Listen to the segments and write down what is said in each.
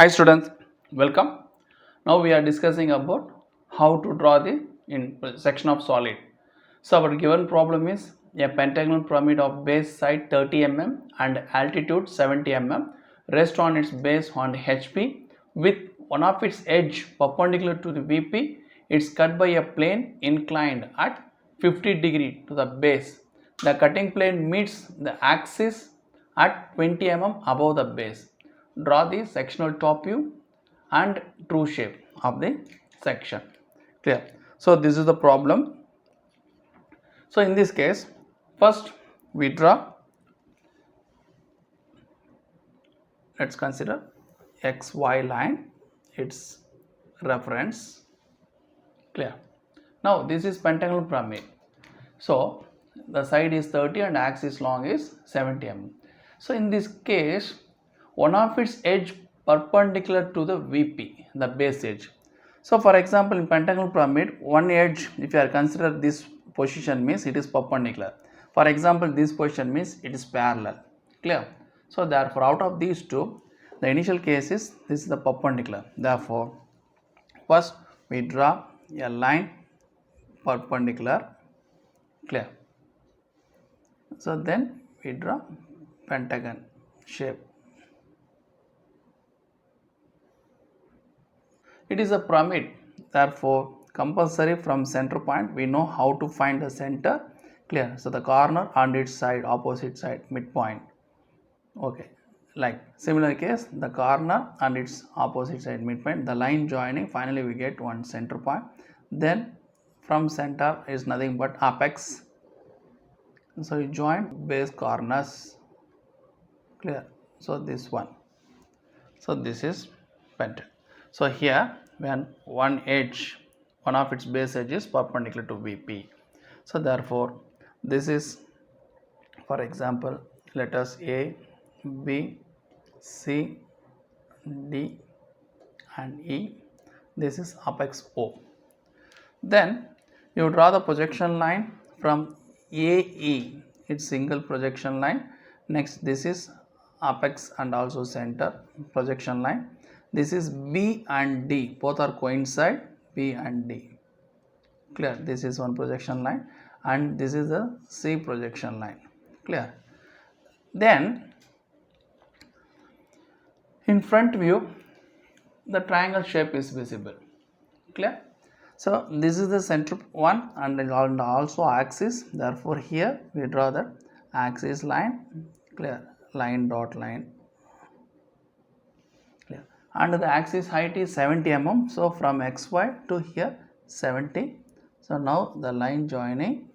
Hi students, welcome. Now we are discussing about how to draw the section of solid. So our given problem is a pentagonal pyramid of base side 30 mm and altitude 70 mm rests on its base on HP with one of its edge perpendicular to the VP. It's cut by a plane inclined at 50 degree to the base. The cutting plane meets the axis at 20 mm above the base. Draw the sectional top view and true shape of the section. Clear? So this is the problem. So in this case, first we draw, let's consider XY line, its reference. Clear? Now this is pentagonal pyramid. So the side is 30 and axis long is 70 mm. So in this case, one of its edge perpendicular to the VP, the base edge. So for example, in pentagonal pyramid, one edge, if you are consider this position means it is perpendicular. For example, this position means it is parallel. Clear? So therefore, out of these two, the initial case is this is the perpendicular. Therefore, first we draw a line perpendicular. Clear? So then we draw pentagon shape. It is a pyramid, therefore compulsory from center point we know how to find the center. Clear? So the corner and its side, opposite side, midpoint. Okay, like similar case, the corner and its opposite side, midpoint, the line joining, finally we get one center point. Then from center is nothing but apex. So you join base corners. Clear? So this one. So this is pentagon. So here when one edge, one of its base edge is perpendicular to VP. So therefore this is, for example, letters A, B, C, D and E. This is apex O. Then you draw the projection line from AE, its single projection line. Next this is apex and also center projection line. This is B and D, both are coincide, B and D. Clear? This is one projection line and this is the C projection line. Clear? Then in front view the triangle shape is visible. Clear? So this is the center one and also axis. Therefore here we draw the axis line. Clear? Line dot line. Clear? And the axis height is 70 mm. So from XY to here 70. So now the line joining,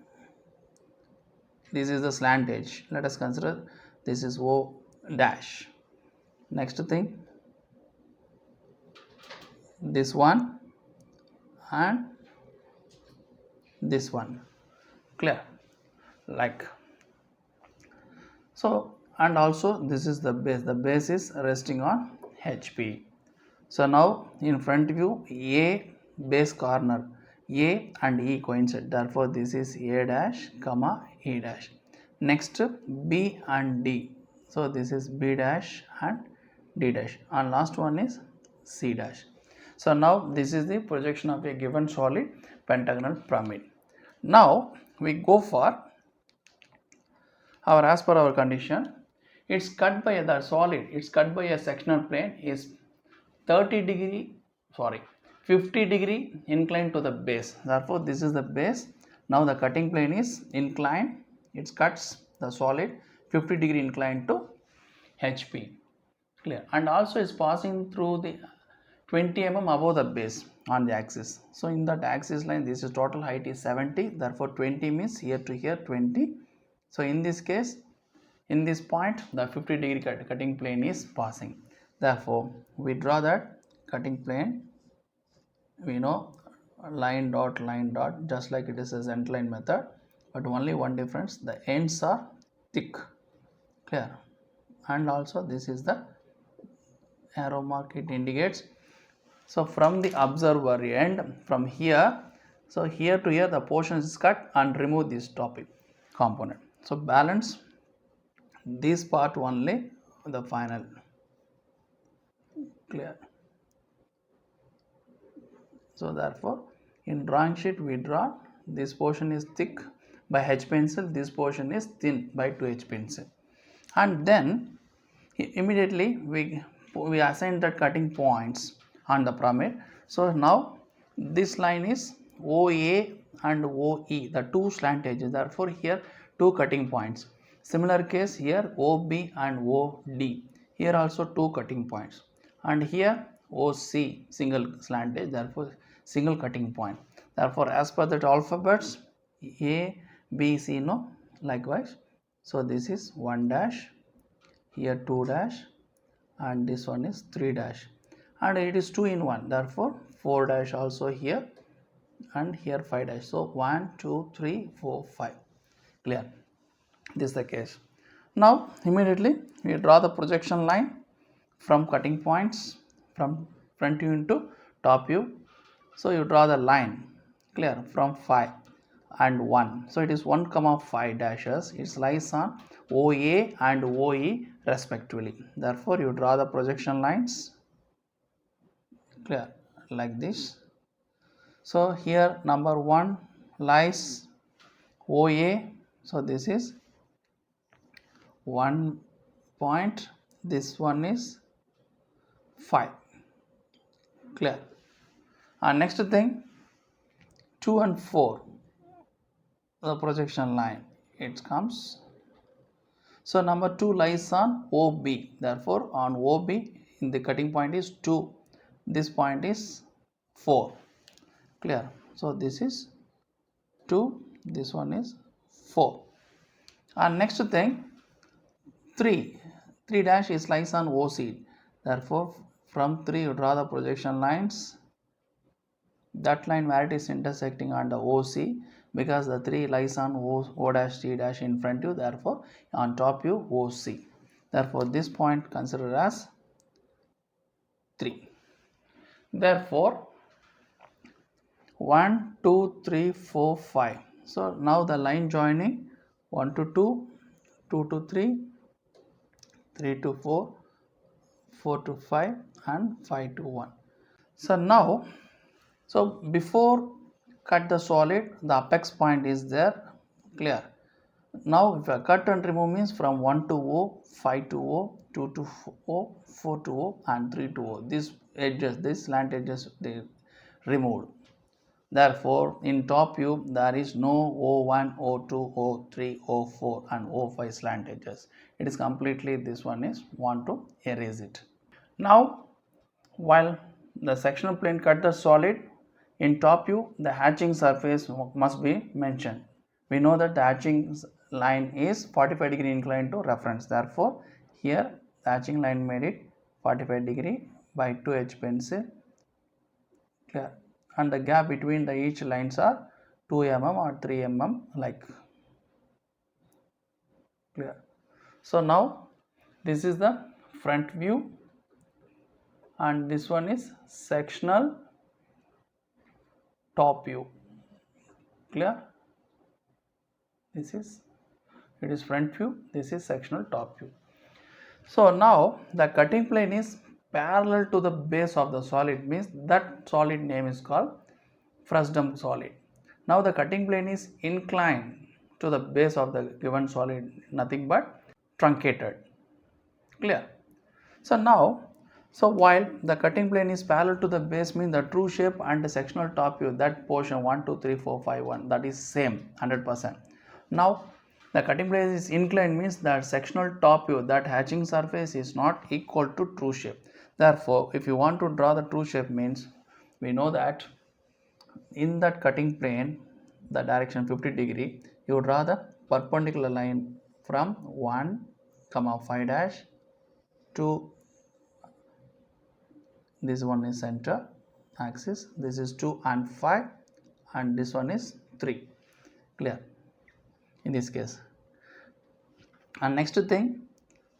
this is the slant edge. Let us consider this is O dash. Next thing, this one and this one. Clear? Like so, and also this is the base is resting on HP. So now in front view, A base corner, A and E coincide, therefore this is A dash comma E dash. Next B and D, so this is B dash and D dash, and last one is C dash. So now this is the projection of a given solid pentagonal pyramid. Now we go for as per our condition, it's cut by the solid, it's cut by a sectional plane is 50 degree inclined to the base. Therefore this is the base. Now the cutting plane is inclined, it cuts the solid 50 degree inclined to HP. Clear? And also is passing through the 20 mm above the base on the axis. So in that axis line, this is total height is 70, therefore 20 means here to here 20. So in this case, in this point the 50 degree cutting plane is passing. Therefore we draw that cutting plane. We know line dot just like it is a center line method, but only one difference, the ends are thick. Clear? And also this is the arrow mark, it indicates. So from the observer end, from here, so here to here the portion is cut and remove this topic component. So balance this part only, the final. Clear. So therefore in drawing sheet we draw this portion is thick by H pencil, this portion is thin by 2H pencil, and then immediately we assign the cutting points on the pyramid. So now this line is OA and OE, the two slant edges, therefore here two cutting points. Similar case here OB and OD, here also two cutting points, and here OC single slant edge, therefore single cutting point. Therefore as per that alphabets A, B, C, no, likewise. So this is 1 dash, here 2 dash, and this one is 3 dash, and it is 2 in 1, therefore 4 dash also here, and here 5 dash. So 1 2 3 4 5. Clear. This is the case. Now immediately we draw the projection line from cutting points from front view into top view. So you draw the line, clear, from 5 and 1. So it is 1 comma 5 dashes. It lies on OA and OE respectively. Therefore you draw the projection lines, clear, like this. So here number 1 lies OA. So this is 1 point, this one is 5. Clear. And next thing 2 and 4, the projection line it comes. So number 2 lies on OB, therefore on OB in the cutting point is 2, this point is 4. Clear. So this is 2, this one is 4. And next thing 3 dash is lies on OC, therefore from 3 you draw the projection lines, that line where it is intersecting on the OC, because the 3 lies on O dash T dash in front view, therefore on top view OC, therefore this point considered as 3. Therefore 1 2 3 4 5. So now the line joining 1 to 2, 2 to 3, 3 to 4, 4 to 5, and 5 to 1. So now, so before cut the solid, the apex point is there, clear. Now if I cut and remove means from 1 to O, 5 to O, 2 to O, 4 to O, and 3 to O. These edges, these slant edges, they removed. Therefore in top view there is no O1, O2, O3, O4 and O5 slant edges. It is completely, this one is want to erase it. Now while the sectional plane cut the solid, in top view the hatching surface must be mentioned. We know that the hatching line is 45 degree inclined to reference, therefore here the hatching line made it 45 degree by 2H pencil, clear, and the gap between the each lines are 2 mm or 3 mm, like, clear. So now this is the front view and this one is sectional top view, clear. This is, it is front view, this is sectional top view. So now the cutting plane is parallel to the base of the solid, means that solid name is called Fresnel solid. Now the cutting plane is inclined to the base of the given solid, nothing but truncated, clear. So now, so while the cutting plane is parallel to the base means the true shape and the sectional top view, that portion 1 2 3 4 5 1, that is same 100%. Now the cutting plane is inclined means that sectional top view, that hatching surface is not equal to true shape. Therefore if you want to draw the true shape means, we know that in that cutting plane the direction 50 degree, you draw the perpendicular line from 1 comma 5 dash to this one is center axis, this is 2 and 5, and this one is 3, clear in this case. And next thing,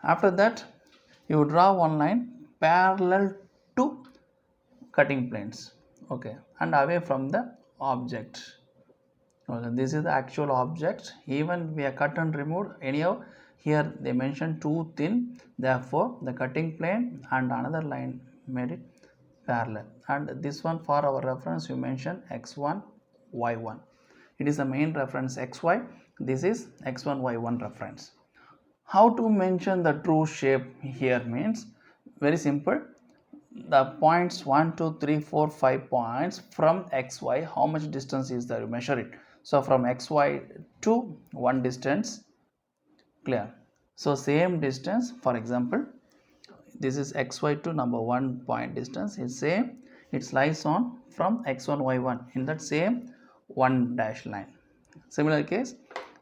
after that you draw one line parallel to cutting planes, okay, and away from the object. Okay, this is the actual object, even we are cut and removed, anyhow here they mention too thin, therefore the cutting plane and another line made it parallel. And this one, for our reference, you mentioned x1 y1. It is the main reference xy. This is x1 y1 reference. How to mention the true shape here means very simple. The points 1 2 3 4 5 points from xy, how much distance is there, you measure it. So from xy to one distance, clear. So same distance, for example, this is xy to number 1 point distance is same, it lies on from x1 y1 in that same one dash line. Similar case,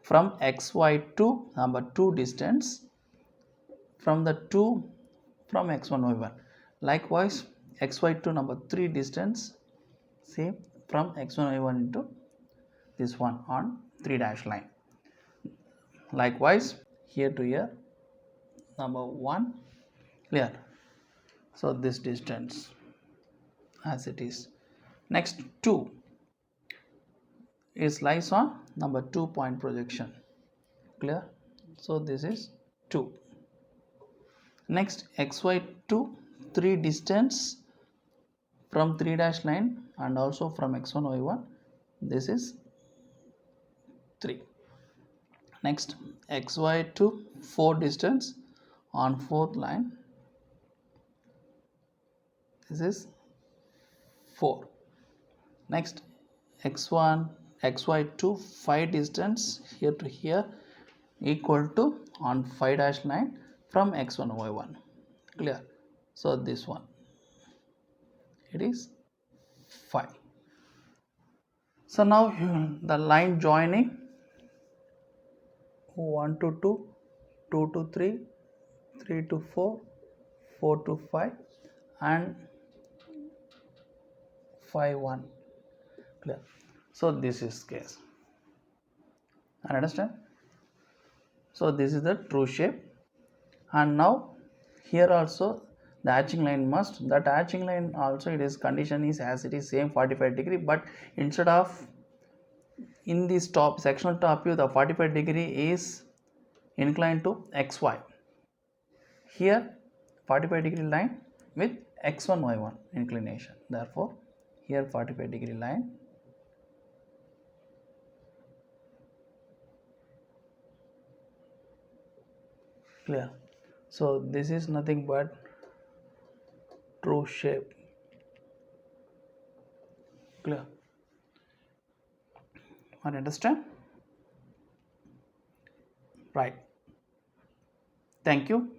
from xy to number 2 distance, from the 2 from x1 y1. Likewise, xy to number 3 distance, same from x1 y1 into this one on 3 dash line. Likewise, here to here, number 1, clear. So this distance as it is. Next 2 is lies on number 2 point projection, clear. So this is 2. Next xy to 3 distance from 3 dash line and also from x1 y1, this is 3. Next xy to 4 distance on 4th line, this is 4. Next x1 xy to 5 distance here to here equal to on 5 dash line from x1 y1, clear. So this one, it is 5. So now the line joining 1 to 2, 2 to 3, 3 to 4, 4 to 5 and 5 1, clear. So this is case, understand. So this is the true shape. And now here also the hatching line must, that hatching line also it is condition is as it is same 45 degree, but instead of in this top sectional top view the 45 degree is inclined to xy, here 45 degree line with x1 y1 inclination, therefore here 45 degree line, clear. So this is nothing but true shape, clear. Understand? Right. Thank you.